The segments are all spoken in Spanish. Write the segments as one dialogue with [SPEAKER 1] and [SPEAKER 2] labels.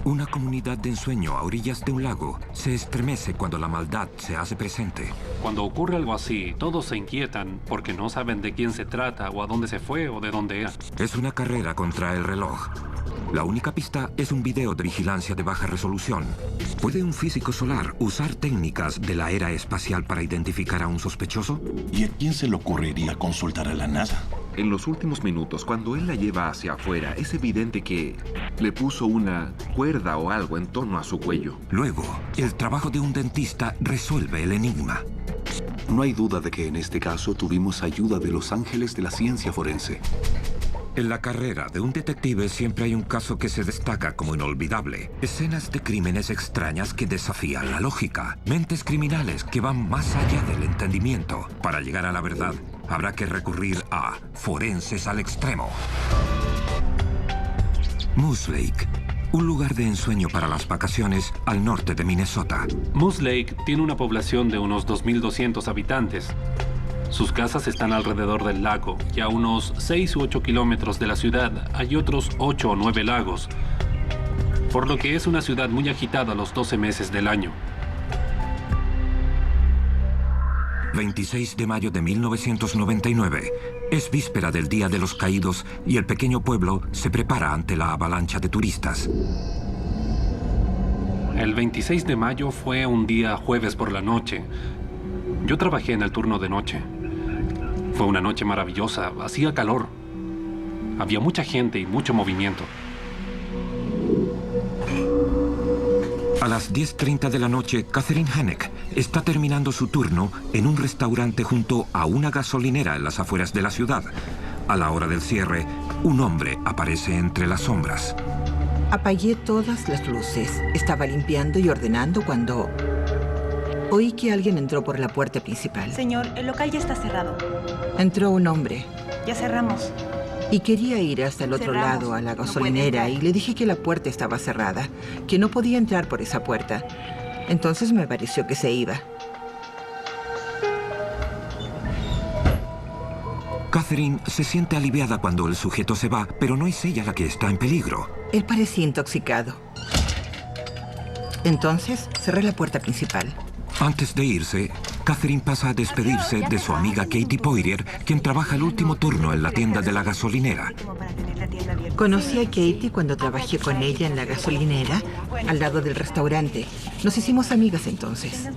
[SPEAKER 1] Una comunidad de ensueño a orillas de un lago se estremece cuando la maldad se hace presente.
[SPEAKER 2] Cuando ocurre algo así, todos se inquietan porque no saben de quién se trata o a dónde se fue o de dónde era.
[SPEAKER 1] Es una carrera contra el reloj. La única pista es un video de vigilancia de baja resolución. ¿Puede un físico solar usar técnicas de la era espacial para identificar a un sospechoso?
[SPEAKER 3] ¿Y a quién se le ocurriría consultar a la NASA?
[SPEAKER 4] En los últimos minutos, cuando él la lleva hacia afuera, es evidente que le puso una cuerda o algo en torno a su cuello.
[SPEAKER 1] Luego, el trabajo de un dentista resuelve el enigma.
[SPEAKER 5] No hay duda de que en este caso tuvimos ayuda de los ángeles de la ciencia forense.
[SPEAKER 1] En la carrera de un detective siempre hay un caso que se destaca como inolvidable. Escenas de crímenes extrañas que desafían la lógica. Mentes criminales que van más allá del entendimiento. Para llegar a la verdad, habrá que recurrir a forenses al extremo. Moose Lake, un lugar de ensueño para las vacaciones al norte de Minnesota.
[SPEAKER 2] Moose Lake tiene una población de unos 2.200 habitantes. Sus casas están alrededor del lago y a unos 6 u 8 kilómetros de la ciudad hay otros 8 o 9 lagos, por lo que es una ciudad muy agitada los 12 meses del año.
[SPEAKER 1] 26 de mayo de 1999. Es víspera del Día de los Caídos y el pequeño pueblo se prepara ante la avalancha de turistas.
[SPEAKER 2] El 26 de mayo fue un día jueves por la noche. Yo trabajé en el turno de noche. Fue una noche maravillosa, hacía calor. Había mucha gente y mucho movimiento.
[SPEAKER 1] A las 10:30 de la noche, Catherine Hanek está terminando su turno en un restaurante junto a una gasolinera en las afueras de la ciudad. A la hora del cierre, un hombre aparece entre las sombras.
[SPEAKER 6] Apagué todas las luces. Estaba limpiando y ordenando cuando oí que alguien entró por la puerta principal.
[SPEAKER 7] Señor, el local ya está cerrado.
[SPEAKER 6] Entró un hombre.
[SPEAKER 7] Ya cerramos.
[SPEAKER 6] Y quería ir hasta el otro lado, a la gasolinera, y le dije que la puerta estaba cerrada, que no podía entrar por esa puerta. Entonces me pareció que se iba.
[SPEAKER 1] Catherine se siente aliviada cuando el sujeto se va, pero no es ella la que está en peligro.
[SPEAKER 6] Él parecía intoxicado. Entonces cerré la puerta principal.
[SPEAKER 1] Antes de irse, Catherine pasa a despedirse de su amiga Katie Poirier, quien trabaja el último turno en la tienda de la gasolinera.
[SPEAKER 6] Conocí a Katie cuando trabajé con ella en la gasolinera, al lado del restaurante. Nos hicimos amigas entonces.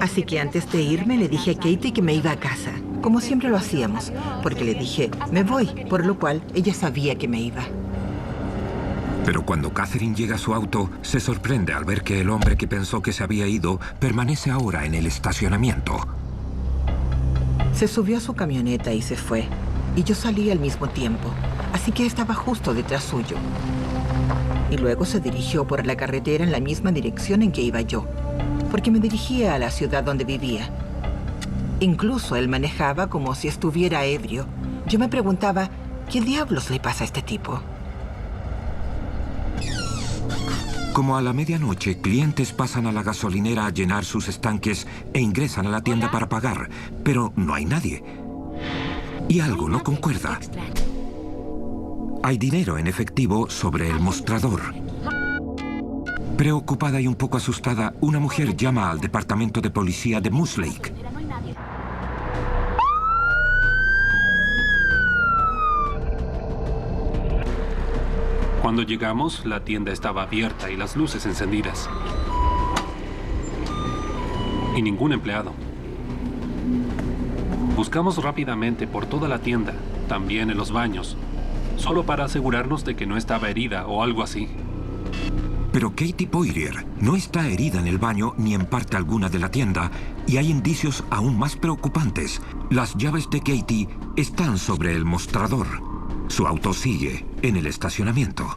[SPEAKER 6] Así que antes de irme le dije a Katie que me iba a casa, como siempre lo hacíamos, porque le dije, me voy, por lo cual ella sabía que me iba.
[SPEAKER 1] Pero cuando Catherine llega a su auto, se sorprende al ver que el hombre que pensó que se había ido permanece ahora en el estacionamiento.
[SPEAKER 6] Se subió a su camioneta y se fue. Y yo salí al mismo tiempo, así que estaba justo detrás suyo. Y luego se dirigió por la carretera en la misma dirección en que iba yo, porque me dirigía a la ciudad donde vivía. Incluso él manejaba como si estuviera ebrio. Yo me preguntaba, ¿qué diablos le pasa a este tipo?
[SPEAKER 1] Como a la medianoche, clientes pasan a la gasolinera a llenar sus estanques e ingresan a la tienda para pagar, pero no hay nadie. Y algo no concuerda. Hay dinero en efectivo sobre el mostrador. Preocupada y un poco asustada, una mujer llama al departamento de policía de Moose Lake.
[SPEAKER 2] Cuando llegamos, la tienda estaba abierta y las luces encendidas. Y ningún empleado. Buscamos rápidamente por toda la tienda, también en los baños, solo para asegurarnos de que no estaba herida o algo así.
[SPEAKER 1] Pero Katie Poirier no está herida en el baño ni en parte alguna de la tienda, y hay indicios aún más preocupantes. Las llaves de Katie están sobre el mostrador. Su auto sigue en el estacionamiento.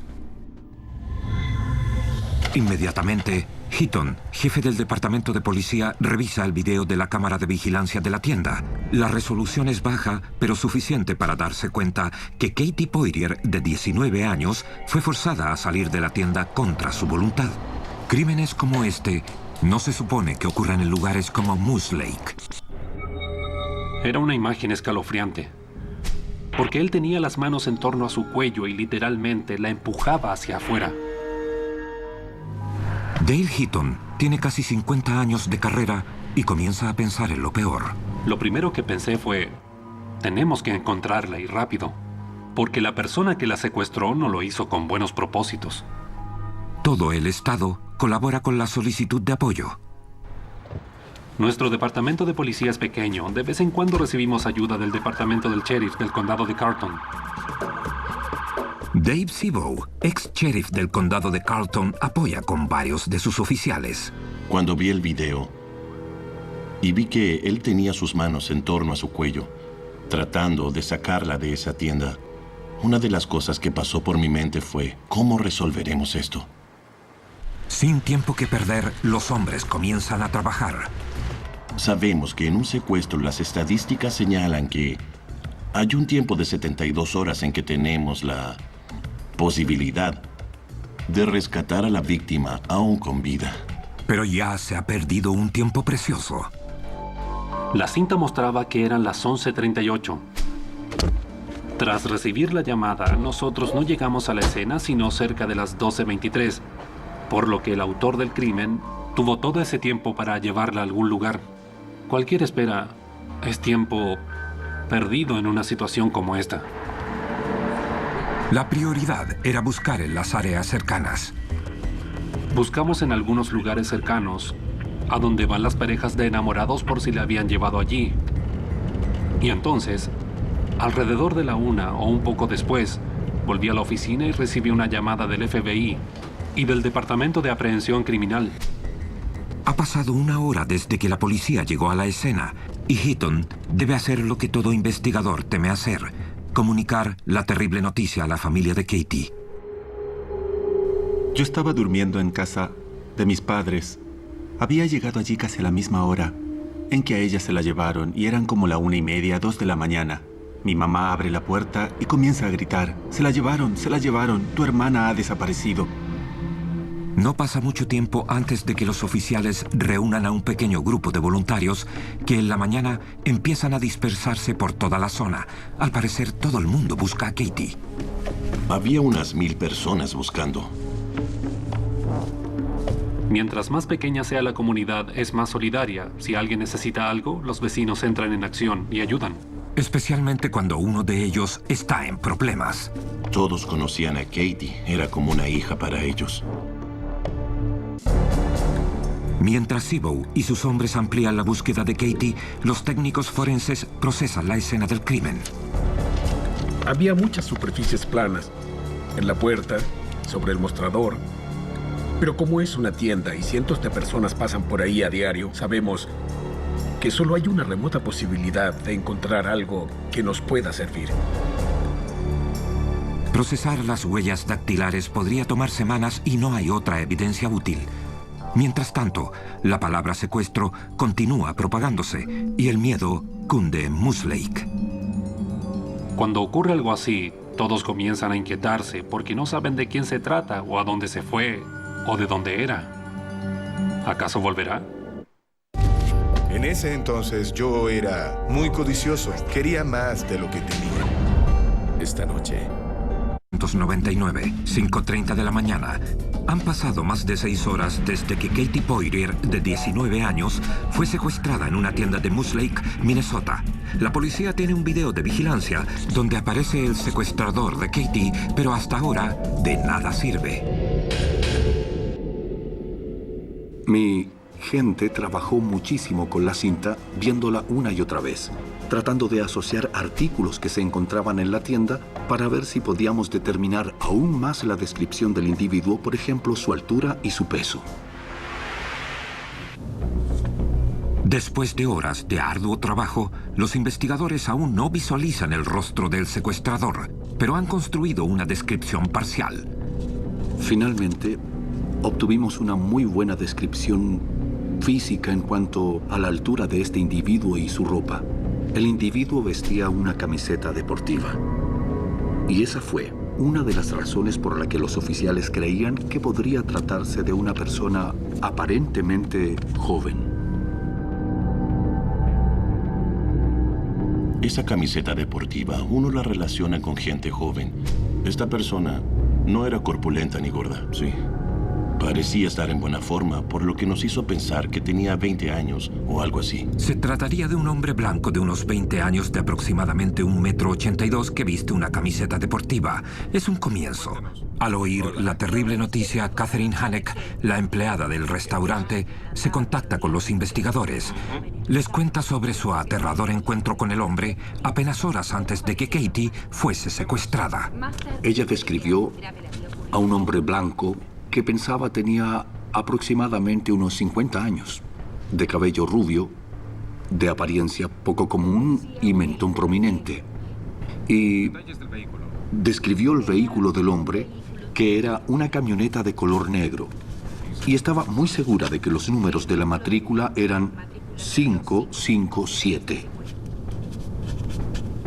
[SPEAKER 1] Inmediatamente, Heaton, jefe del departamento de policía, revisa el video de la cámara de vigilancia de la tienda. La resolución es baja, pero suficiente para darse cuenta que Katie Poirier, de 19 años, fue forzada a salir de la tienda contra su voluntad. Crímenes como este no se supone que ocurran en lugares como Moose Lake.
[SPEAKER 2] Era una imagen escalofriante, porque él tenía las manos en torno a su cuello y literalmente la empujaba hacia afuera.
[SPEAKER 1] Dale Heaton tiene casi 50 años de carrera y comienza a pensar en lo peor.
[SPEAKER 2] Lo primero que pensé fue, tenemos que encontrarla y rápido, porque la persona que la secuestró no lo hizo con buenos propósitos.
[SPEAKER 1] Todo el estado colabora con la solicitud de apoyo.
[SPEAKER 2] Nuestro departamento de policía es pequeño. De vez en cuando recibimos ayuda del departamento del sheriff del condado de Carlton.
[SPEAKER 1] Dave Sebow, ex sheriff del condado de Carlton, apoya con varios de sus oficiales.
[SPEAKER 3] Cuando vi el video y vi que él tenía sus manos en torno a su cuello, tratando de sacarla de esa tienda, una de las cosas que pasó por mi mente fue, ¿cómo resolveremos esto?
[SPEAKER 1] Sin tiempo que perder, los hombres comienzan a trabajar.
[SPEAKER 3] Sabemos que en un secuestro las estadísticas señalan que hay un tiempo de 72 horas en que tenemos la posibilidad de rescatar a la víctima aún con vida.
[SPEAKER 1] Pero ya se ha perdido un tiempo precioso.
[SPEAKER 2] La cinta mostraba que eran las 11:38. Tras recibir la llamada, nosotros no llegamos a la escena sino cerca de las 12:23, por lo que el autor del crimen tuvo todo ese tiempo para llevarla a algún lugar. Cualquier espera es tiempo perdido en una situación como esta.
[SPEAKER 1] La prioridad era buscar en las áreas cercanas.
[SPEAKER 2] Buscamos en algunos lugares cercanos, a donde van las parejas de enamorados por si la habían llevado allí. Y entonces, alrededor de la 1 o un poco después, volví a la oficina y recibí una llamada del FBI y del Departamento de Aprehensión Criminal.
[SPEAKER 1] Ha pasado 1 hora desde que la policía llegó a la escena y Heaton debe hacer lo que todo investigador teme hacer: comunicar la terrible noticia a la familia de Katie.
[SPEAKER 8] Yo estaba durmiendo en casa de mis padres. Había llegado allí casi a la misma hora en que a ella se la llevaron y eran como la 1:30, 2 de la mañana. Mi mamá abre la puerta y comienza a gritar: se la llevaron, tu hermana ha desaparecido.
[SPEAKER 1] No pasa mucho tiempo antes de que los oficiales reúnan a un pequeño grupo de voluntarios que en la mañana empiezan a dispersarse por toda la zona. Al parecer, todo el mundo busca a Katie.
[SPEAKER 3] Había unas 1000 personas buscando.
[SPEAKER 2] Mientras más pequeña sea la comunidad, es más solidaria. Si alguien necesita algo, los vecinos entran en acción y ayudan.
[SPEAKER 1] Especialmente cuando uno de ellos está en problemas.
[SPEAKER 3] Todos conocían a Katie. Era como una hija para ellos.
[SPEAKER 1] Mientras Sebow y sus hombres amplían la búsqueda de Katie, los técnicos forenses procesan la escena del crimen.
[SPEAKER 9] Había muchas superficies planas, en la puerta, sobre el mostrador. Pero como es una tienda y cientos de personas pasan por ahí a diario, sabemos que solo hay una remota posibilidad de encontrar algo que nos pueda servir.
[SPEAKER 1] Procesar las huellas dactilares podría tomar semanas y no hay otra evidencia útil. Mientras tanto, la palabra secuestro continúa propagándose y el miedo cunde en Moose Lake.
[SPEAKER 2] Cuando ocurre algo así, todos comienzan a inquietarse porque no saben de quién se trata o a dónde se fue o de dónde era. ¿Acaso volverá?
[SPEAKER 10] En ese entonces yo era muy codicioso. Quería más de lo que tenía. Esta noche.
[SPEAKER 1] 1999, 5:30 de la mañana. Han pasado más de 6 horas desde que Katie Poirier, de 19 años, fue secuestrada en una tienda de Moose Lake, Minnesota. La policía tiene un video de vigilancia donde aparece el secuestrador de Katie, pero hasta ahora de nada sirve.
[SPEAKER 5] Mi gente trabajó muchísimo con la cinta, viéndola una y otra vez, tratando de asociar artículos que se encontraban en la tienda para ver si podíamos determinar aún más la descripción del individuo, por ejemplo, su altura y su peso.
[SPEAKER 1] Después de horas de arduo trabajo, los investigadores aún no visualizan el rostro del secuestrador, pero han construido una descripción parcial.
[SPEAKER 5] Finalmente, obtuvimos una muy buena descripción física en cuanto a la altura de este individuo y su ropa. El individuo vestía una camiseta deportiva. Y esa fue una de las razones por la que los oficiales creían que podría tratarse de una persona aparentemente joven.
[SPEAKER 3] Esa camiseta deportiva, uno la relaciona con gente joven. Esta persona no era corpulenta ni gorda. Sí, Parecía estar en buena forma, por lo que nos hizo pensar que tenía 20 años o algo así.
[SPEAKER 1] Se trataría de un hombre blanco de unos 20 años de aproximadamente 1,82 m que viste una camiseta deportiva. Es un comienzo. Al oír la terrible noticia, Catherine Hanek, la empleada del restaurante, se contacta con los investigadores. Les cuenta sobre su aterrador encuentro con el hombre apenas horas antes de que Katie fuese secuestrada.
[SPEAKER 5] Ella describió a un hombre blanco que pensaba tenía aproximadamente unos 50 años, de cabello rubio, de apariencia poco común y mentón prominente. Y describió el vehículo del hombre, que era una camioneta de color negro, y estaba muy segura de que los números de la matrícula eran 557.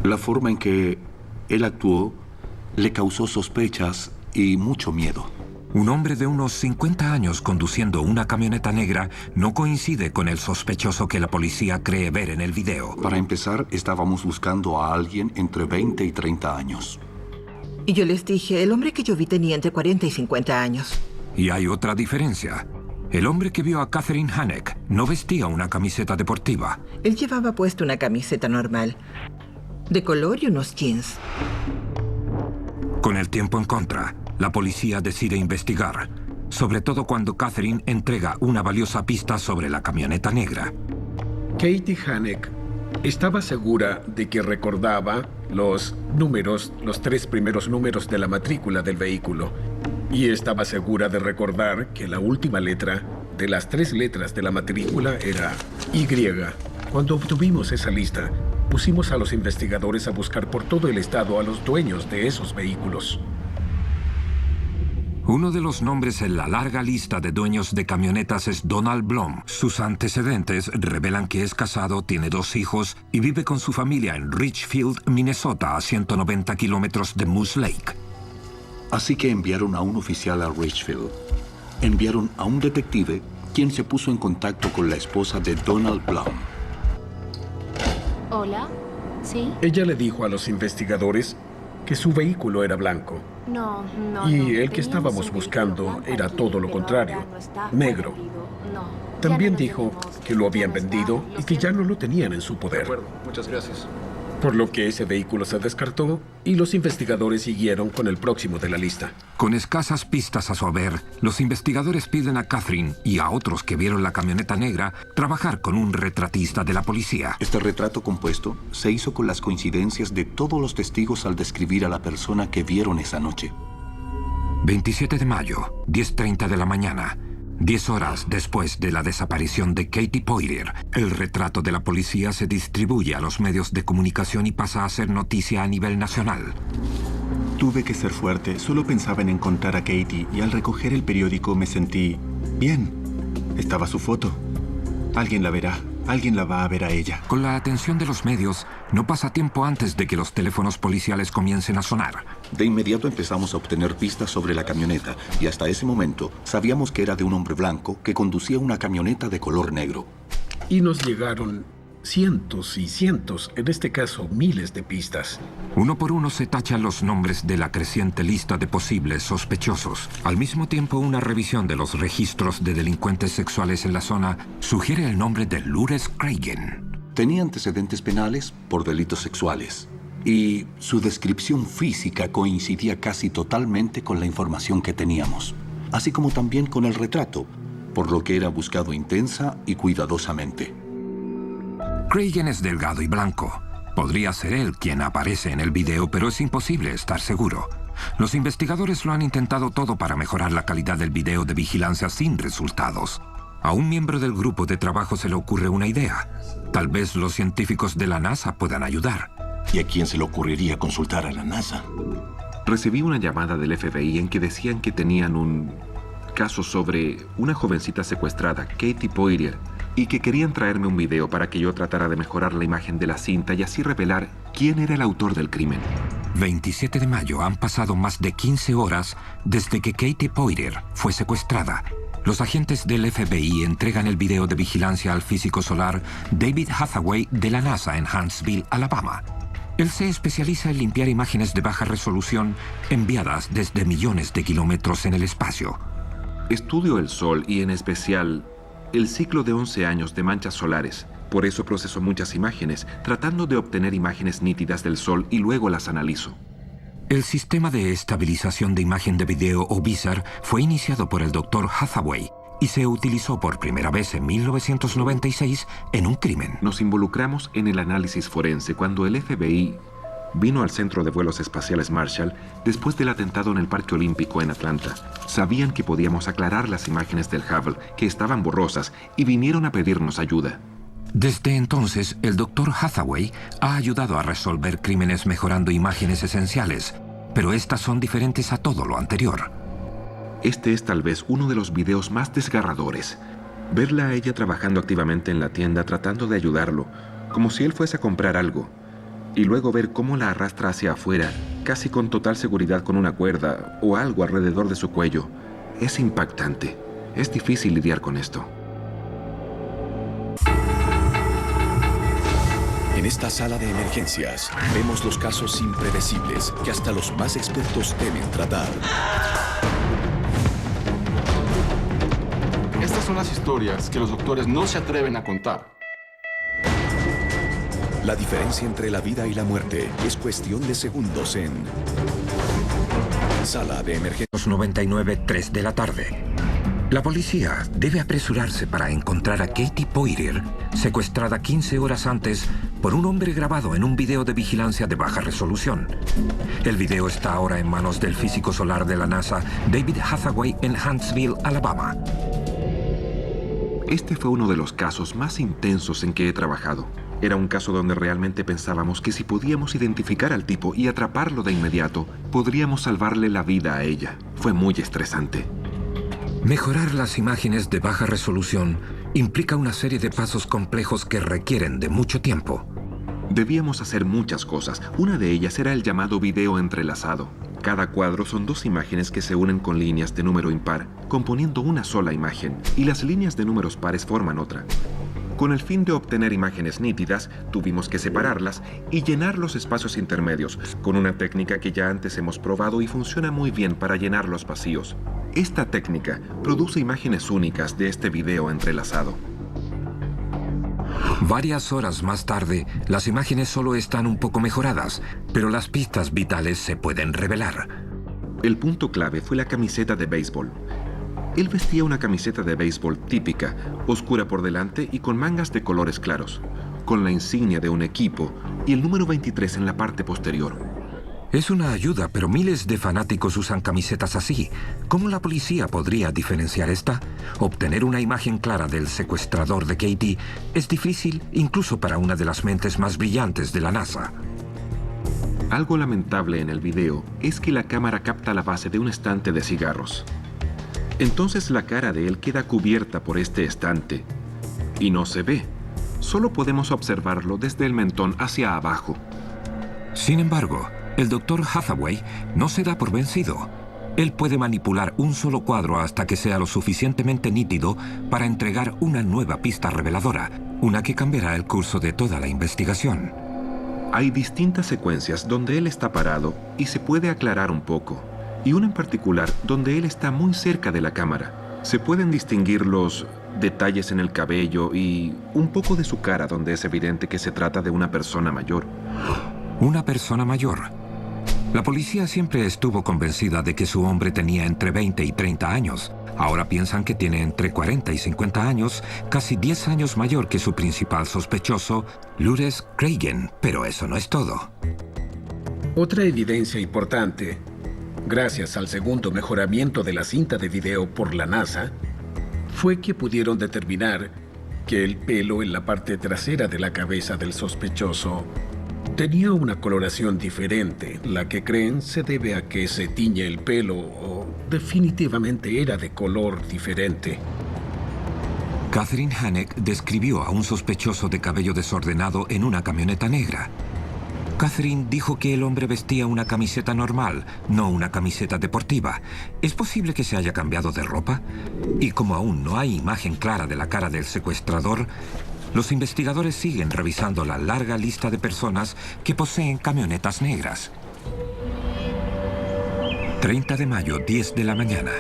[SPEAKER 5] La forma en que él actuó le causó sospechas y mucho miedo.
[SPEAKER 1] Un hombre de unos 50 años conduciendo una camioneta negra no coincide con el sospechoso que la policía cree ver en el video.
[SPEAKER 5] Para empezar, estábamos buscando a alguien entre 20 y 30 años.
[SPEAKER 6] Y yo les dije, el hombre que yo vi tenía entre 40 y 50 años.
[SPEAKER 1] Y hay otra diferencia. El hombre que vio a Catherine Hanek no vestía una camiseta deportiva.
[SPEAKER 6] Él llevaba puesta una camiseta normal, de color y unos jeans.
[SPEAKER 1] Con el tiempo en contra, la policía decide investigar, sobre todo cuando Catherine entrega una valiosa pista sobre la camioneta negra.
[SPEAKER 9] Katie Hanek estaba segura de que recordaba los tres primeros números de la matrícula del vehículo. Y estaba segura de recordar que la última letra de las 3 letras de la matrícula era Y. Cuando obtuvimos esa lista, pusimos a los investigadores a buscar por todo el estado a los dueños de esos vehículos.
[SPEAKER 1] Uno de los nombres en la larga lista de dueños de camionetas es Donald Blum. Sus antecedentes revelan que es casado, tiene 2 hijos y vive con su familia en Richfield, Minnesota, a 190 kilómetros de Moose Lake.
[SPEAKER 5] Así que enviaron a un oficial a Richfield. Enviaron a un detective, quien se puso en contacto con la esposa de Donald Blum.
[SPEAKER 11] Hola, ¿sí?
[SPEAKER 9] Ella le dijo a los investigadores que su vehículo era blanco.
[SPEAKER 11] No.
[SPEAKER 9] Y el que estábamos buscando era todo lo contrario, negro. También dijo que lo habían vendido y que ya no lo tenían en su poder.
[SPEAKER 2] De acuerdo, muchas gracias.
[SPEAKER 9] Por lo que ese vehículo se descartó y los investigadores siguieron con el próximo de la lista.
[SPEAKER 1] Con escasas pistas a su haber, los investigadores piden a Catherine y a otros que vieron la camioneta negra trabajar con un retratista de la policía.
[SPEAKER 5] Este retrato compuesto se hizo con las coincidencias de todos los testigos al describir a la persona que vieron esa noche.
[SPEAKER 1] 27 de mayo, 10:30 de la mañana. 10 horas después de la desaparición de Katie Poirier, el retrato de la policía se distribuye a los medios de comunicación y pasa a ser noticia a nivel nacional.
[SPEAKER 8] Tuve que ser fuerte, solo pensaba en encontrar a Katie y al recoger el periódico me sentí bien. Estaba su foto. Alguien la verá, alguien la va a ver a ella.
[SPEAKER 1] Con la atención de los medios, no pasa tiempo antes de que los teléfonos policiales comiencen a sonar.
[SPEAKER 5] De inmediato empezamos a obtener pistas sobre la camioneta y hasta ese momento sabíamos que era de un hombre blanco que conducía una camioneta de color negro.
[SPEAKER 9] Y nos llegaron cientos y cientos, en este caso miles de pistas.
[SPEAKER 1] Uno por uno se tachan los nombres de la creciente lista de posibles sospechosos. Al mismo tiempo, una revisión de los registros de delincuentes sexuales en la zona sugiere el nombre de Lourdes Craigen.
[SPEAKER 5] Tenía antecedentes penales por delitos sexuales y su descripción física coincidía casi totalmente con la información que teníamos, así como también con el retrato, por lo que era buscado intensa y cuidadosamente.
[SPEAKER 1] Craigen es delgado y blanco. Podría ser él quien aparece en el video, pero es imposible estar seguro. Los investigadores lo han intentado todo para mejorar la calidad del video de vigilancia sin resultados. A un miembro del grupo de trabajo se le ocurre una idea. Tal vez los científicos de la NASA puedan ayudar.
[SPEAKER 3] ¿Y a quién se le ocurriría consultar a la NASA?
[SPEAKER 4] Recibí una llamada del FBI en que decían que tenían un caso sobre una jovencita secuestrada, Katie Poirier, y que querían traerme un video para que yo tratara de mejorar la imagen de la cinta y así revelar quién era el autor del crimen.
[SPEAKER 1] 27 de mayo, han pasado más de 15 horas desde que Katie Poirier fue secuestrada. Los agentes del FBI entregan el video de vigilancia al físico solar David Hathaway de la NASA en Huntsville, Alabama. Él se especializa en limpiar imágenes de baja resolución enviadas desde millones de kilómetros en el espacio.
[SPEAKER 4] Estudio el Sol y en especial el ciclo de 11 años de manchas solares. Por eso proceso muchas imágenes, tratando de obtener imágenes nítidas del Sol y luego las analizo.
[SPEAKER 1] El sistema de estabilización de imagen de video o VISAR fue iniciado por el Dr. Hathaway y se utilizó por primera vez en 1996 en un crimen.
[SPEAKER 4] Nos involucramos en el análisis forense cuando el FBI vino al Centro de Vuelos Espaciales Marshall después del atentado en el Parque Olímpico en Atlanta. Sabían que podíamos aclarar las imágenes del Hubble, que estaban borrosas, y vinieron a pedirnos ayuda.
[SPEAKER 1] Desde entonces, el Dr. Hathaway ha ayudado a resolver crímenes mejorando imágenes esenciales, pero estas son diferentes a todo lo anterior.
[SPEAKER 4] Este es tal vez uno de los videos más desgarradores. Verla a ella trabajando activamente en la tienda tratando de ayudarlo, como si él fuese a comprar algo, y luego ver cómo la arrastra hacia afuera, casi con total seguridad con una cuerda o algo alrededor de su cuello. Es impactante. Es difícil lidiar con esto.
[SPEAKER 11] En esta sala de emergencias, vemos los casos impredecibles que hasta los más expertos deben tratar.
[SPEAKER 12] Estas son las historias que los doctores no se atreven a contar.
[SPEAKER 11] La diferencia entre la vida y la muerte es cuestión de segundos en Sala de Emergencias.
[SPEAKER 1] 99:03 de la tarde. La policía debe apresurarse para encontrar a Katie Poirier, secuestrada 15 horas antes por un hombre grabado en un video de vigilancia de baja resolución. El video está ahora en manos del físico solar de la NASA, David Hathaway, en Huntsville, Alabama.
[SPEAKER 4] Este fue uno de los casos más intensos en que he trabajado. Era un caso donde realmente pensábamos que si podíamos identificar al tipo y atraparlo de inmediato, podríamos salvarle la vida a ella. Fue muy estresante.
[SPEAKER 1] Mejorar las imágenes de baja resolución implica una serie de pasos complejos que requieren de mucho tiempo.
[SPEAKER 4] Debíamos hacer muchas cosas. Una de ellas era el llamado video entrelazado. Cada cuadro son dos imágenes que se unen con líneas de número impar, componiendo una sola imagen, y las líneas de números pares forman otra. Con el fin de obtener imágenes nítidas, tuvimos que separarlas y llenar los espacios intermedios, con una técnica que ya antes hemos probado y funciona muy bien para llenar los vacíos. Esta técnica produce imágenes únicas de este video entrelazado.
[SPEAKER 1] Varias horas más tarde, las imágenes solo están un poco mejoradas, pero las pistas vitales se pueden revelar.
[SPEAKER 4] El punto clave fue la camiseta de béisbol. Él vestía una camiseta de béisbol típica, oscura por delante y con mangas de colores claros, con la insignia de un equipo y el número 23 en la parte posterior.
[SPEAKER 1] Es una ayuda, pero miles de fanáticos usan camisetas así. ¿Cómo la policía podría diferenciar esta? Obtener una imagen clara del secuestrador de Katie es difícil incluso para una de las mentes más brillantes de la NASA.
[SPEAKER 4] Algo lamentable en el video es que la cámara capta la base de un estante de cigarros. Entonces la cara de él queda cubierta por este estante y no se ve. Solo podemos observarlo desde el mentón hacia abajo.
[SPEAKER 1] Sin embargo, el Dr. Hathaway no se da por vencido. Él puede manipular un solo cuadro hasta que sea lo suficientemente nítido para entregar una nueva pista reveladora, una que cambiará el curso de toda la investigación.
[SPEAKER 4] Hay distintas secuencias donde él está parado y se puede aclarar un poco, y una en particular donde él está muy cerca de la cámara. Se pueden distinguir los detalles en el cabello y un poco de su cara donde es evidente que se trata de una persona mayor.
[SPEAKER 1] Una persona mayor. La policía siempre estuvo convencida de que su hombre tenía entre 20 y 30 años. Ahora piensan que tiene entre 40 y 50 años, casi 10 años mayor que su principal sospechoso, Lourdes Cragen, pero eso no es todo.
[SPEAKER 9] Otra evidencia importante, gracias al segundo mejoramiento de la cinta de video por la NASA, fue que pudieron determinar que el pelo en la parte trasera de la cabeza del sospechoso tenía una coloración diferente, la que creen se debe a que se tiñe el pelo o definitivamente era de color diferente.
[SPEAKER 1] Catherine Hanek describió a un sospechoso de cabello desordenado en una camioneta negra. Catherine dijo que el hombre vestía una camiseta normal, no una camiseta deportiva. ¿Es posible que se haya cambiado de ropa? Y como aún no hay imagen clara de la cara del secuestrador, los investigadores siguen revisando la larga lista de personas que poseen camionetas negras. 30 de mayo, 10 de la mañana.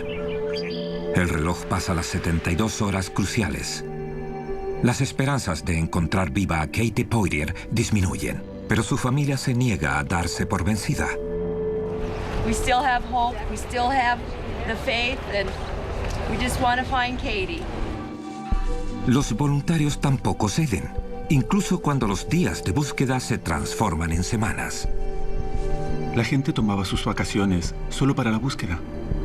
[SPEAKER 1] El reloj pasa las 72 horas cruciales. Las esperanzas de encontrar viva a Katie Poirier disminuyen, pero su familia se niega a darse por vencida.
[SPEAKER 13] We still have hope, we still have the faith, and we just want to find Katie.
[SPEAKER 1] Los voluntarios tampoco ceden, incluso cuando los días de búsqueda se transforman en semanas.
[SPEAKER 8] La gente tomaba sus vacaciones solo para la búsqueda.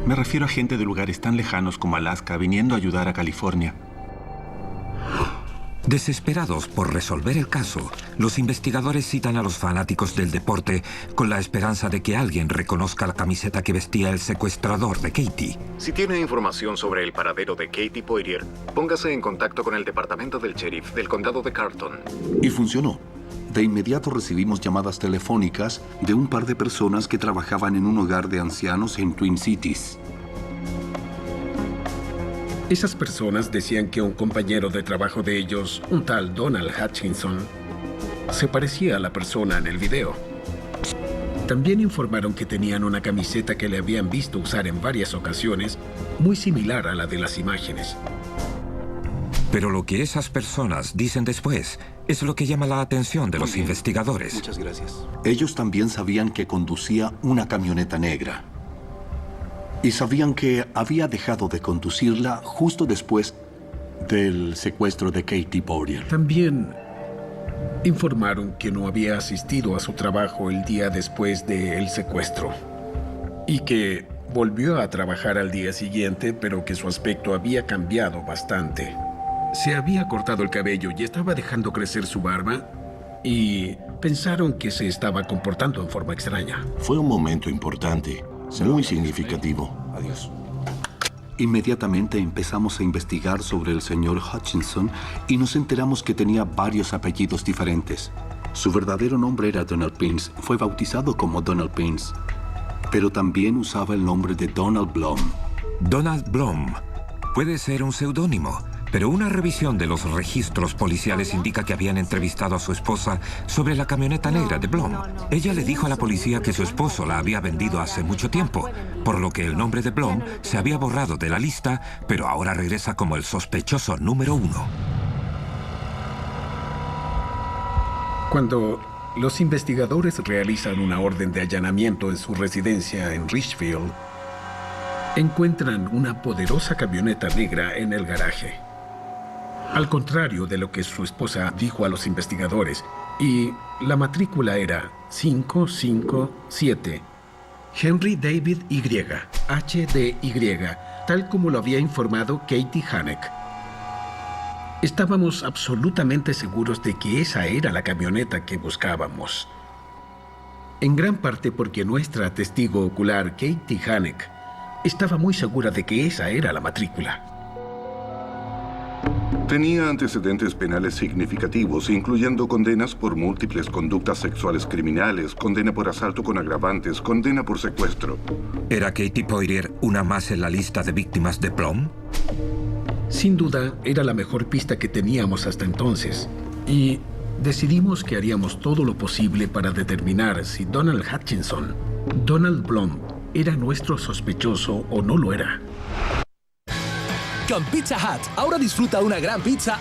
[SPEAKER 8] Me refiero a gente de lugares tan lejanos como Alaska viniendo a ayudar a California.
[SPEAKER 1] Desesperados por resolver el caso, los investigadores citan a los fanáticos del deporte con la esperanza de que alguien reconozca la camiseta que vestía el secuestrador de Katie.
[SPEAKER 14] Si tiene información sobre el paradero de Katie Poirier, póngase en contacto con el departamento del sheriff del condado de Carlton.
[SPEAKER 5] Y funcionó. De inmediato recibimos llamadas telefónicas de un par de personas que trabajaban en un hogar de ancianos en Twin Cities.
[SPEAKER 9] Esas personas decían que un compañero de trabajo de ellos, un tal Donald Hutchinson, se parecía a la persona en el video. También informaron que tenían una camiseta que le habían visto usar en varias ocasiones, muy similar a la de las imágenes.
[SPEAKER 1] Pero lo que esas personas dicen después es lo que llama la atención de los investigadores.
[SPEAKER 5] Muchas gracias. Ellos también sabían que conducía una camioneta negra. Y sabían que había dejado de conducirla justo después del secuestro de Katie Poirier.
[SPEAKER 9] También informaron que no había asistido a su trabajo el día después del secuestro y que volvió a trabajar al día siguiente, pero que su aspecto había cambiado bastante. Se había cortado el cabello y estaba dejando crecer su barba y pensaron que se estaba comportando en forma extraña.
[SPEAKER 3] Fue un momento importante. Muy significativo.
[SPEAKER 5] Adiós. Inmediatamente empezamos a investigar sobre el señor Hutchinson y nos enteramos que tenía varios apellidos diferentes. Su verdadero nombre era Donald Pins. Fue bautizado como Donald Pins, pero también usaba el nombre de Donald Blum.
[SPEAKER 1] Donald Blum puede ser un seudónimo, pero una revisión de los registros policiales indica que habían entrevistado a su esposa sobre la camioneta negra de Blum. Ella le dijo a la policía que su esposo la había vendido hace mucho tiempo, por lo que el nombre de Blum se había borrado de la lista, pero ahora regresa como el sospechoso número 1.
[SPEAKER 9] Cuando los investigadores realizan una orden de allanamiento en su residencia en Richfield, encuentran una poderosa camioneta negra en el garaje. Al contrario de lo que su esposa dijo a los investigadores, y la matrícula era 557 Henry David Y, HDY, tal como lo había informado Katie Hanek. Estábamos absolutamente seguros de que esa era la camioneta que buscábamos. En gran parte porque nuestra testigo ocular, Katie Hanek, estaba muy segura de que esa era la matrícula.
[SPEAKER 15] Tenía antecedentes penales significativos, incluyendo condenas por múltiples conductas sexuales criminales, condena por asalto con agravantes, condena por secuestro.
[SPEAKER 1] ¿Era Katie Poirier una más en la lista de víctimas de Blum?
[SPEAKER 9] Sin duda, era la mejor pista que teníamos hasta entonces. Y decidimos que haríamos todo lo posible para determinar si Donald Hutchinson, Donald Blum, era nuestro sospechoso o no lo era.
[SPEAKER 16] Con Pizza Hut, ahora disfruta una gran pizza.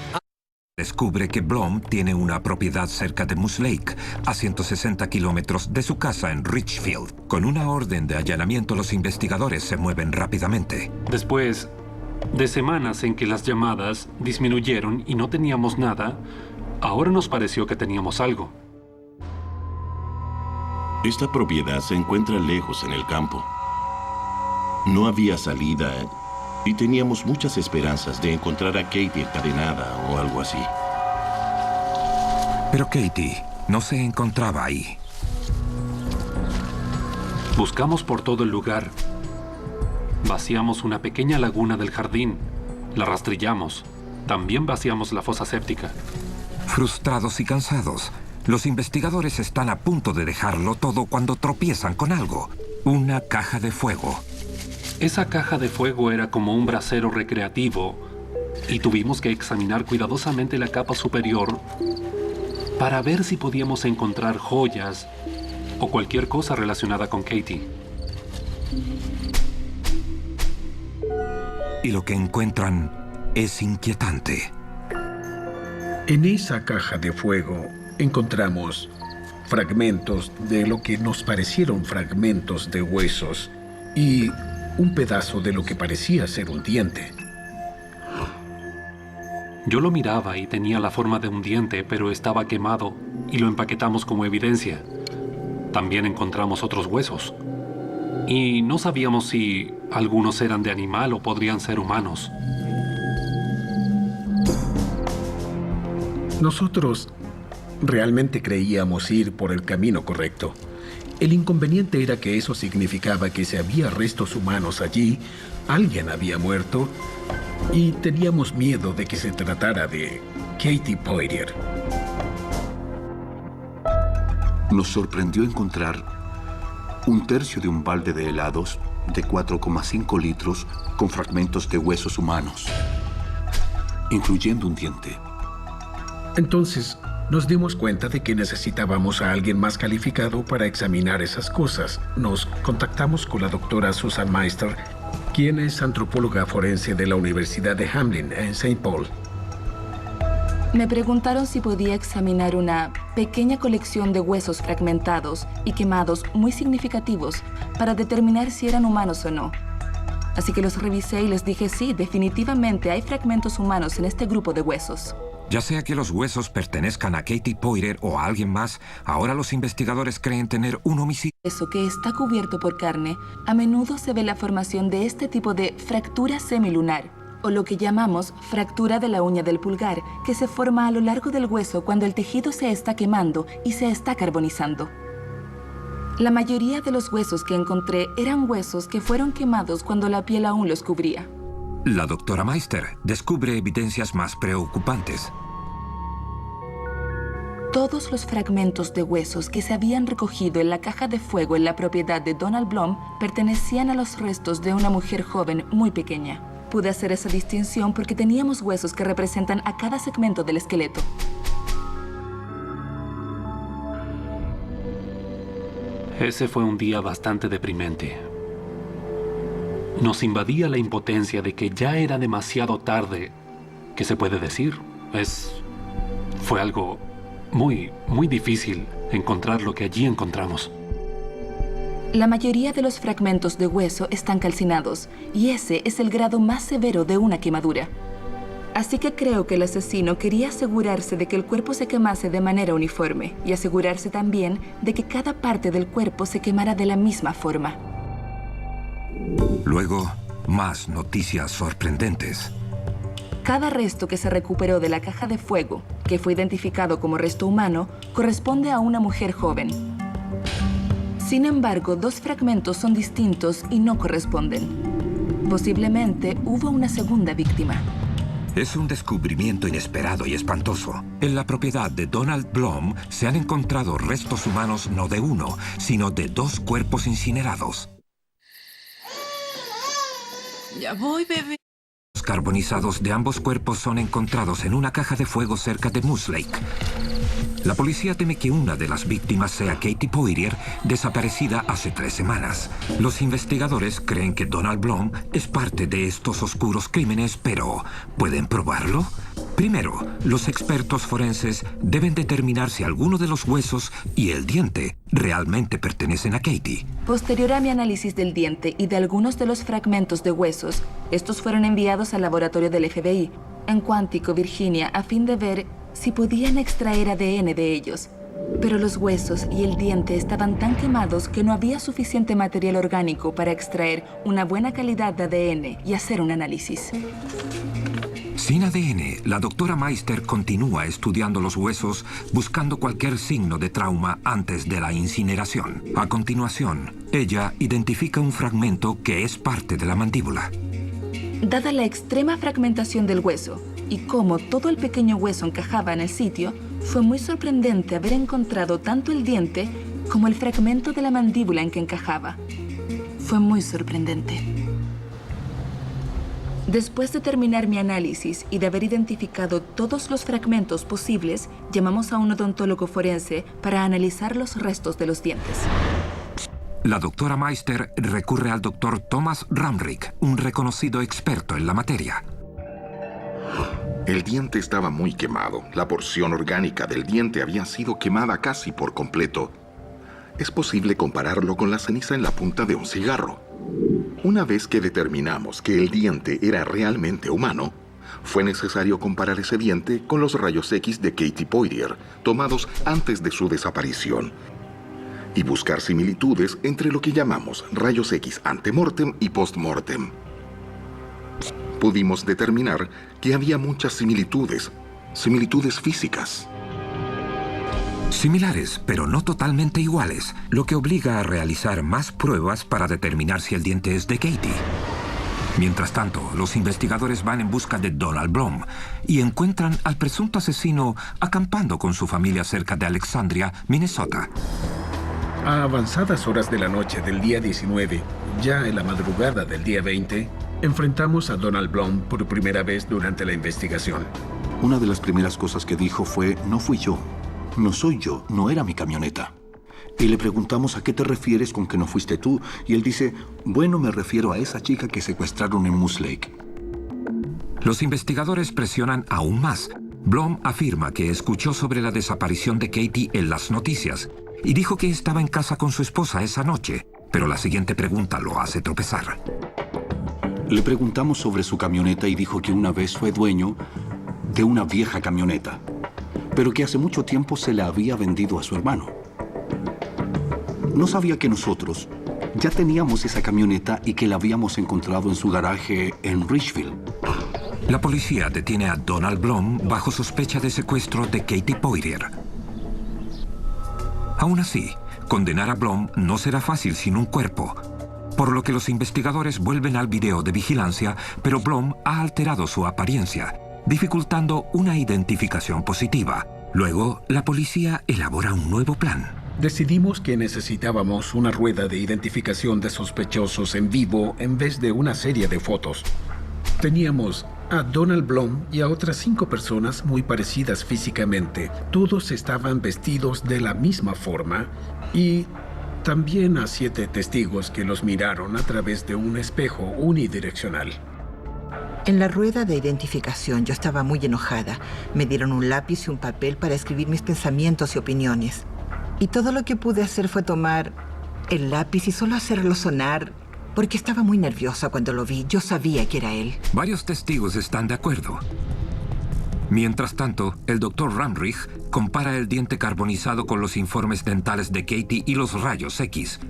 [SPEAKER 1] Descubre que Blum tiene una propiedad cerca de Moose Lake, a 160 kilómetros de su casa en Richfield. Con una orden de allanamiento, los investigadores se mueven rápidamente.
[SPEAKER 2] Después de semanas en que las llamadas disminuyeron y no teníamos nada, ahora nos pareció que teníamos algo.
[SPEAKER 3] Esta propiedad se encuentra lejos en el campo. No había salida y teníamos muchas esperanzas de encontrar a Katie encadenada o algo así.
[SPEAKER 1] Pero Katie no se encontraba ahí.
[SPEAKER 2] Buscamos por todo el lugar. Vaciamos una pequeña laguna del jardín. La rastrillamos. También vaciamos la fosa séptica.
[SPEAKER 1] Frustrados y cansados, los investigadores están a punto de dejarlo todo cuando tropiezan con algo. Una caja de fuego.
[SPEAKER 2] Esa caja de fuego era como un brasero recreativo y tuvimos que examinar cuidadosamente la capa superior para ver si podíamos encontrar joyas o cualquier cosa relacionada con Katie.
[SPEAKER 1] Y lo que encuentran es inquietante.
[SPEAKER 9] En esa caja de fuego encontramos fragmentos de lo que nos parecieron fragmentos de huesos y un pedazo de lo que parecía ser un diente.
[SPEAKER 2] Yo lo miraba y tenía la forma de un diente, pero estaba quemado y lo empaquetamos como evidencia. También encontramos otros huesos. Y no sabíamos si algunos eran de animal o podrían ser humanos.
[SPEAKER 9] Nosotros realmente creíamos ir por el camino correcto. El inconveniente era que eso significaba que si había restos humanos allí, alguien había muerto y teníamos miedo de que se tratara de Katie Poirier.
[SPEAKER 5] Nos sorprendió encontrar un tercio de un balde de helados de 4,5 litros con fragmentos de huesos humanos, incluyendo un diente.
[SPEAKER 9] Entonces, nos dimos cuenta de que necesitábamos a alguien más calificado para examinar esas cosas. Nos contactamos con la doctora Susan Meister, quien es antropóloga forense de la Universidad de Hamlin en St. Paul.
[SPEAKER 17] Me preguntaron si podía examinar una pequeña colección de huesos fragmentados y quemados muy significativos para determinar si eran humanos o no. Así que los revisé y les dije sí, definitivamente hay fragmentos humanos en este grupo de huesos.
[SPEAKER 1] Ya sea que los huesos pertenezcan a Katie Poirier o a alguien más, ahora los investigadores creen tener un homicidio.
[SPEAKER 17] Eso que está cubierto por carne, a menudo se ve la formación de este tipo de fractura semilunar, o lo que llamamos fractura de la uña del pulgar, que se forma a lo largo del hueso cuando el tejido se está quemando y se está carbonizando. La mayoría de los huesos que encontré eran huesos que fueron quemados cuando la piel aún los cubría.
[SPEAKER 1] La doctora Meister descubre evidencias más preocupantes.
[SPEAKER 17] Todos los fragmentos de huesos que se habían recogido en la caja de fuego en la propiedad de Donald Blum pertenecían a los restos de una mujer joven muy pequeña. Pude hacer esa distinción porque teníamos huesos que representan a cada segmento del esqueleto.
[SPEAKER 2] Ese fue un día bastante deprimente. Nos invadía la impotencia de que ya era demasiado tarde. ¿Qué se puede decir? Fue algo muy difícil encontrar lo que allí encontramos.
[SPEAKER 17] La mayoría de los fragmentos de hueso están calcinados, y ese es el grado más severo de una quemadura. Así que creo que el asesino quería asegurarse de que el cuerpo se quemase de manera uniforme, y asegurarse también de que cada parte del cuerpo se quemara de la misma forma.
[SPEAKER 1] Luego, más noticias sorprendentes.
[SPEAKER 17] Cada resto que se recuperó de la caja de fuego, que fue identificado como resto humano, corresponde a una mujer joven. Sin embargo, 2 fragmentos son distintos y no corresponden. Posiblemente hubo una segunda víctima.
[SPEAKER 1] Es un descubrimiento inesperado y espantoso. En la propiedad de Donald Blum se han encontrado restos humanos no de uno, sino de 2 cuerpos incinerados.
[SPEAKER 18] Ya voy, bebé.
[SPEAKER 1] Los carbonizados de ambos cuerpos son encontrados en una caja de fuego cerca de Moose Lake. La policía teme que una de las víctimas sea Katie Poirier, desaparecida hace 3 semanas. Los investigadores creen que Donald Blum es parte de estos oscuros crímenes, pero ¿pueden probarlo? Primero, los expertos forenses deben determinar si alguno de los huesos y el diente realmente pertenecen a Katie.
[SPEAKER 17] Posterior a mi análisis del diente y de algunos de los fragmentos de huesos, estos fueron enviados al laboratorio del FBI, en Quantico, Virginia, a fin de ver si podían extraer ADN de ellos. Pero los huesos y el diente estaban tan quemados que no había suficiente material orgánico para extraer una buena calidad de ADN y hacer un análisis.
[SPEAKER 1] Sin ADN, la doctora Meister continúa estudiando los huesos, buscando cualquier signo de trauma antes de la incineración. A continuación, ella identifica un fragmento que es parte de la mandíbula.
[SPEAKER 17] Dada la extrema fragmentación del hueso y cómo todo el pequeño hueso encajaba en el sitio, fue muy sorprendente haber encontrado tanto el diente como el fragmento de la mandíbula en que encajaba. Fue muy sorprendente. Después de terminar mi análisis y de haber identificado todos los fragmentos posibles, llamamos a un odontólogo forense para analizar los restos de los dientes.
[SPEAKER 1] La doctora Meister recurre al doctor Thomas Ramrick, un reconocido experto en la materia.
[SPEAKER 19] El diente estaba muy quemado. La porción orgánica del diente había sido quemada casi por completo. Es posible compararlo con la ceniza en la punta de un cigarro. Una vez que determinamos que el diente era realmente humano, fue necesario comparar ese diente con los rayos X de Katie Poirier, tomados antes de su desaparición, y buscar similitudes entre lo que llamamos rayos X ante-mortem y post-mortem. Pudimos determinar que había muchas similitudes físicas.
[SPEAKER 1] Similares, pero no totalmente iguales, lo que obliga a realizar más pruebas para determinar si el diente es de Katie. Mientras tanto, los investigadores van en busca de Donald Blum y encuentran al presunto asesino acampando con su familia cerca de Alexandria, Minnesota.
[SPEAKER 9] A avanzadas horas de la noche del día 19, ya en la madrugada del día 20, enfrentamos a Donald Blum por primera vez durante la investigación.
[SPEAKER 5] Una de las primeras cosas que dijo fue, no fui yo, no soy yo, no era mi camioneta. Y le preguntamos, ¿a qué te refieres con que no fuiste tú? Y él dice, bueno, me refiero a esa chica que secuestraron en Moose Lake.
[SPEAKER 1] Los investigadores presionan aún más. Blum afirma que escuchó sobre la desaparición de Katie en las noticias y dijo que estaba en casa con su esposa esa noche, pero la siguiente pregunta lo hace tropezar.
[SPEAKER 5] Le preguntamos sobre su camioneta y dijo que una vez fue dueño de una vieja camioneta, pero que hace mucho tiempo se la había vendido a su hermano. No sabía que nosotros ya teníamos esa camioneta y que la habíamos encontrado en su garaje en Richville.
[SPEAKER 1] La policía detiene a Donald Blum bajo sospecha de secuestro de Katie Poirier. Aún así, condenar a Blum no será fácil sin un cuerpo, por lo que los investigadores vuelven al video de vigilancia, pero Blum ha alterado su apariencia, dificultando una identificación positiva. Luego, la policía elabora un nuevo plan.
[SPEAKER 9] Decidimos que necesitábamos una rueda de identificación de sospechosos en vivo en vez de una serie de fotos. Teníamos a Donald Blum y a otras 5 personas muy parecidas físicamente. Todos estaban vestidos de la misma forma y también a 7 testigos que los miraron a través de un espejo unidireccional.
[SPEAKER 6] En la rueda de identificación yo estaba muy enojada. Me dieron un lápiz y un papel para escribir mis pensamientos y opiniones. Y todo lo que pude hacer fue tomar el lápiz y solo hacerlo sonar, porque estaba muy nerviosa cuando lo vi. Yo sabía que era él.
[SPEAKER 1] Varios testigos están de acuerdo. Mientras tanto, el Dr. Ramrick compara el diente carbonizado con los informes dentales de Katie y los rayos X.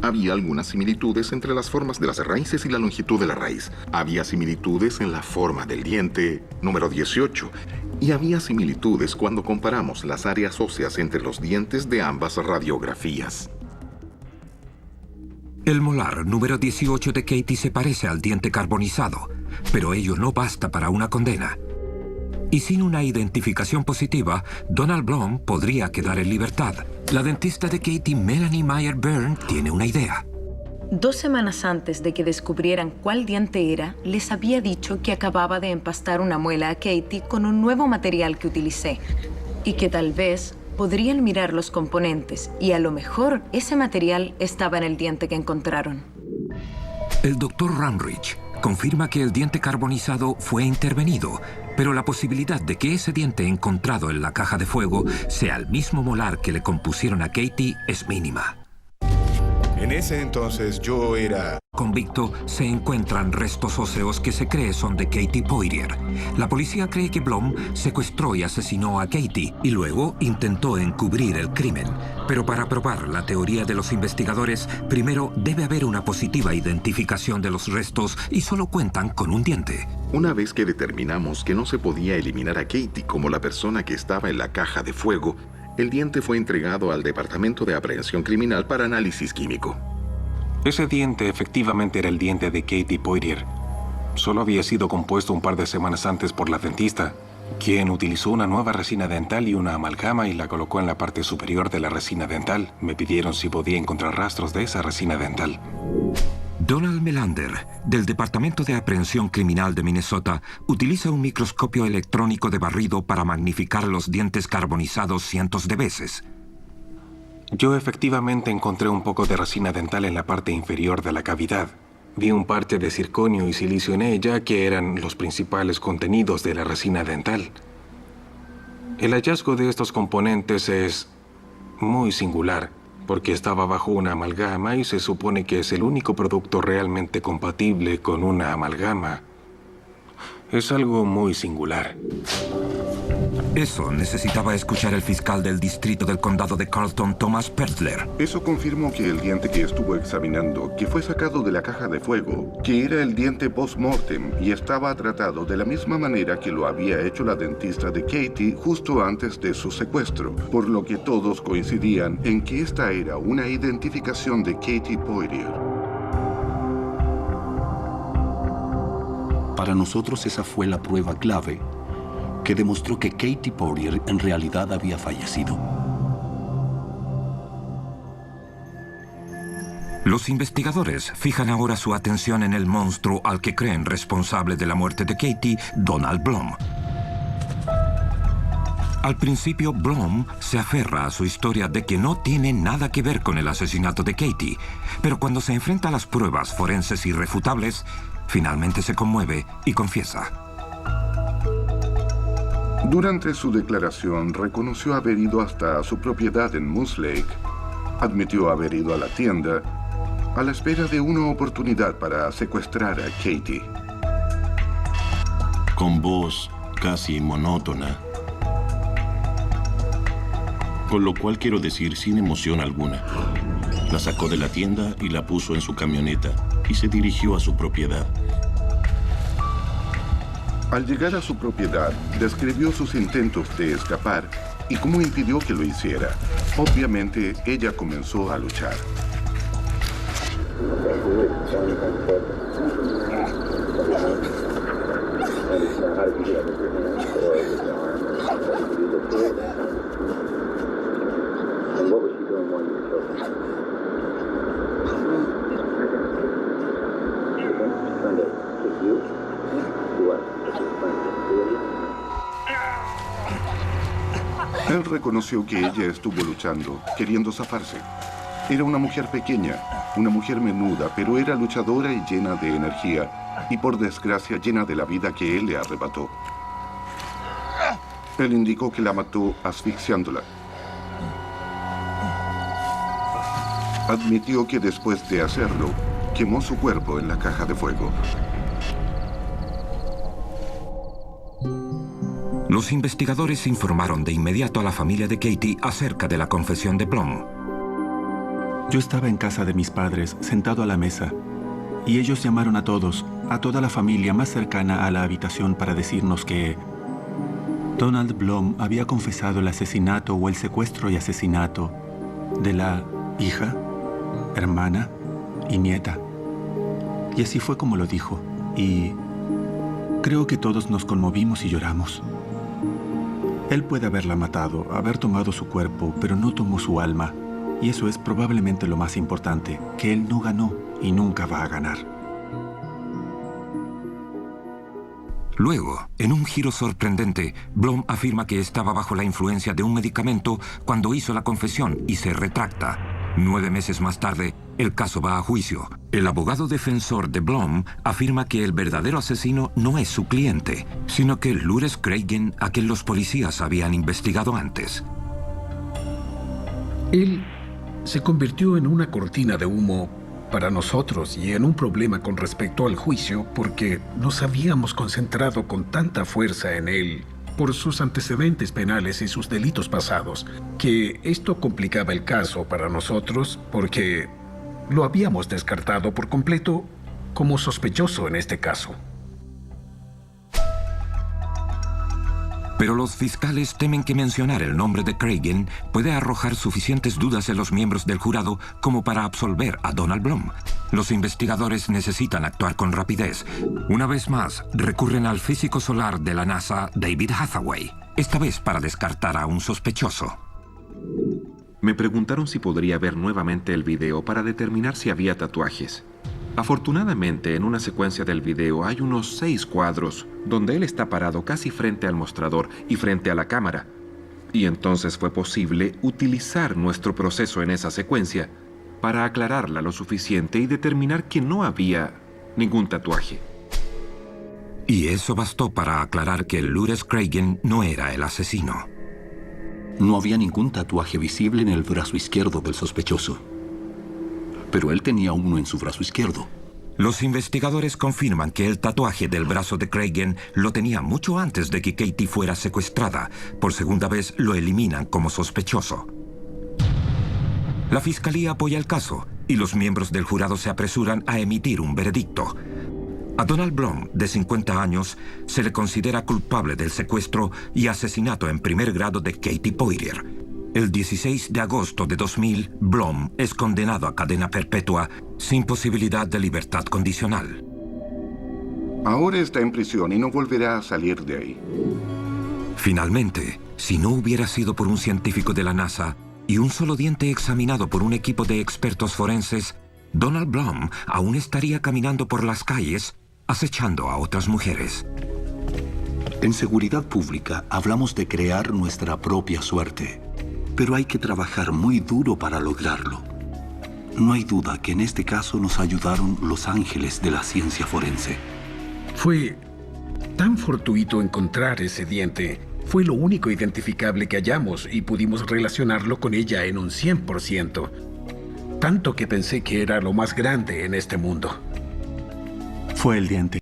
[SPEAKER 19] Había algunas similitudes entre las formas de las raíces y la longitud de la raíz. Había similitudes en la forma del diente número 18. Y había similitudes cuando comparamos las áreas óseas entre los dientes de ambas radiografías.
[SPEAKER 1] El molar número 18 de Katie se parece al diente carbonizado, pero ello no basta para una condena. Y sin una identificación positiva, Donald Blum podría quedar en libertad. La dentista de Katie, Melanie Meyer Byrne, tiene una idea.
[SPEAKER 20] 2 semanas antes de que descubrieran cuál diente era, les había dicho que acababa de empastar una muela a Katie con un nuevo material que utilicé y que tal vez podrían mirar los componentes y a lo mejor ese material estaba en el diente que encontraron.
[SPEAKER 1] El Dr. Ramrick confirma que el diente carbonizado fue intervenido, pero la posibilidad de que ese diente encontrado en la caja de fuego sea el mismo molar que le compusieron a Katie es mínima.
[SPEAKER 10] En ese entonces yo era...
[SPEAKER 1] Convicto, se encuentran restos óseos que se cree son de Katie Poirier. La policía cree que Blum secuestró y asesinó a Katie y luego intentó encubrir el crimen. Pero para probar la teoría de los investigadores, primero debe haber una positiva identificación de los restos y solo cuentan con un diente.
[SPEAKER 19] Una vez que determinamos que no se podía eliminar a Katie como la persona que estaba en la caja de fuego, el diente fue entregado al Departamento de Aprehensión Criminal para análisis químico.
[SPEAKER 4] Ese diente efectivamente era el diente de Katie Poirier. Solo había sido compuesto un par de semanas antes por la dentista, quien utilizó una nueva resina dental y una amalgama y la colocó en la parte superior de la resina dental. Me pidieron si podía encontrar rastros de esa resina dental.
[SPEAKER 1] Donald Melander, del Departamento de Aprehensión Criminal de Minnesota, utiliza un microscopio electrónico de barrido para magnificar los dientes carbonizados cientos de veces.
[SPEAKER 21] Yo efectivamente encontré un poco de resina dental en la parte inferior de la cavidad. Vi un parche de circonio y silicio en ella, que eran los principales contenidos de la resina dental. El hallazgo de estos componentes es muy singular, porque estaba bajo una amalgama y se supone que es el único producto realmente compatible con una amalgama. Es algo muy singular.
[SPEAKER 1] Eso necesitaba escuchar el fiscal del distrito del condado de Carlton, Thomas Pertler.
[SPEAKER 15] Eso confirmó que el diente que estuvo examinando, que fue sacado de la caja de fuego, que era el diente post-mortem y estaba tratado de la misma manera que lo había hecho la dentista de Katie justo antes de su secuestro, por lo que todos coincidían en que esta era una identificación de Katie Poirier.
[SPEAKER 5] Para nosotros esa fue la prueba clave que demostró que Katie Poirier en realidad había fallecido.
[SPEAKER 1] Los investigadores fijan ahora su atención en el monstruo al que creen responsable de la muerte de Katie, Donald Blum. Al principio, Blum se aferra a su historia de que no tiene nada que ver con el asesinato de Katie, pero cuando se enfrenta a las pruebas forenses irrefutables, finalmente se conmueve y confiesa.
[SPEAKER 15] Durante su declaración, reconoció haber ido hasta su propiedad en Moose Lake. Admitió haber ido a la tienda a la espera de una oportunidad para secuestrar a Katie.
[SPEAKER 3] Con voz casi monótona, con lo cual quiero decir sin emoción alguna, la sacó de la tienda y la puso en su camioneta y se dirigió a su propiedad.
[SPEAKER 15] Al llegar a su propiedad, describió sus intentos de escapar y cómo impidió que lo hiciera. Obviamente, ella comenzó a luchar. Él reconoció que ella estuvo luchando, queriendo zafarse. Era una mujer pequeña, una mujer menuda, pero era luchadora y llena de energía, y por desgracia llena de la vida que él le arrebató. Él indicó que la mató asfixiándola. Admitió que después de hacerlo, quemó su cuerpo en la caja de fuego.
[SPEAKER 1] Los investigadores informaron de inmediato a la familia de Katie acerca de la confesión de Blum.
[SPEAKER 8] Yo estaba en casa de mis padres, sentado a la mesa, y ellos llamaron a todos, a toda la familia más cercana a la habitación para decirnos que Donald Blum había confesado el asesinato o el secuestro y asesinato de la hija, hermana y nieta. Y así fue como lo dijo, y creo que todos nos conmovimos y lloramos. Él puede haberla matado, haber tomado su cuerpo, pero no tomó su alma. Y eso es probablemente lo más importante, que él no ganó y nunca va a ganar.
[SPEAKER 1] Luego, en un giro sorprendente, Blum afirma que estaba bajo la influencia de un medicamento cuando hizo la confesión y se retracta. 9 meses más tarde, el caso va a juicio. El abogado defensor de Blum afirma que el verdadero asesino no es su cliente, sino que Lourdes Cragen, a quien los policías habían investigado antes.
[SPEAKER 9] Él se convirtió en una cortina de humo para nosotros y en un problema con respecto al juicio porque nos habíamos concentrado con tanta fuerza en él por sus antecedentes penales y sus delitos pasados, que esto complicaba el caso para nosotros porque lo habíamos descartado por completo como sospechoso en este caso.
[SPEAKER 1] Pero los fiscales temen que mencionar el nombre de Cragen puede arrojar suficientes dudas en los miembros del jurado como para absolver a Donald Blum. Los investigadores necesitan actuar con rapidez. Una vez más, recurren al físico solar de la NASA, David Hathaway, esta vez para descartar a un sospechoso.
[SPEAKER 4] Me preguntaron si podría ver nuevamente el video para determinar si había tatuajes. Afortunadamente, en una secuencia del video hay unos 6 cuadros donde él está parado casi frente al mostrador y frente a la cámara. Y entonces fue posible utilizar nuestro proceso en esa secuencia para aclararla lo suficiente y determinar que no había ningún tatuaje.
[SPEAKER 1] Y eso bastó para aclarar que Lourdes Craigen no era el asesino.
[SPEAKER 5] No había ningún tatuaje visible en el brazo izquierdo del sospechoso. Pero él tenía uno en su brazo izquierdo.
[SPEAKER 1] Los investigadores confirman que el tatuaje del brazo de Craigen lo tenía mucho antes de que Katie fuera secuestrada. Por segunda vez lo eliminan como sospechoso. La fiscalía apoya el caso y los miembros del jurado se apresuran a emitir un veredicto. A Donald Blum, de 50 años, se le considera culpable del secuestro y asesinato en primer grado de Katie Poirier. El 16 de agosto de 2000, Blum es condenado a cadena perpetua sin posibilidad de libertad condicional.
[SPEAKER 15] Ahora está en prisión y no volverá a salir de ahí.
[SPEAKER 1] Finalmente, si no hubiera sido por un científico de la NASA y un solo diente examinado por un equipo de expertos forenses, Donald Blum aún estaría caminando por las calles acechando a otras mujeres.
[SPEAKER 5] En seguridad pública hablamos de crear nuestra propia suerte, pero hay que trabajar muy duro para lograrlo. No hay duda que en este caso nos ayudaron los ángeles de la ciencia forense.
[SPEAKER 9] Fue tan fortuito encontrar ese diente. Fue lo único identificable que hallamos y pudimos relacionarlo con ella en un 100%. Tanto que pensé que era lo más grande en este mundo.
[SPEAKER 8] Fue el diente.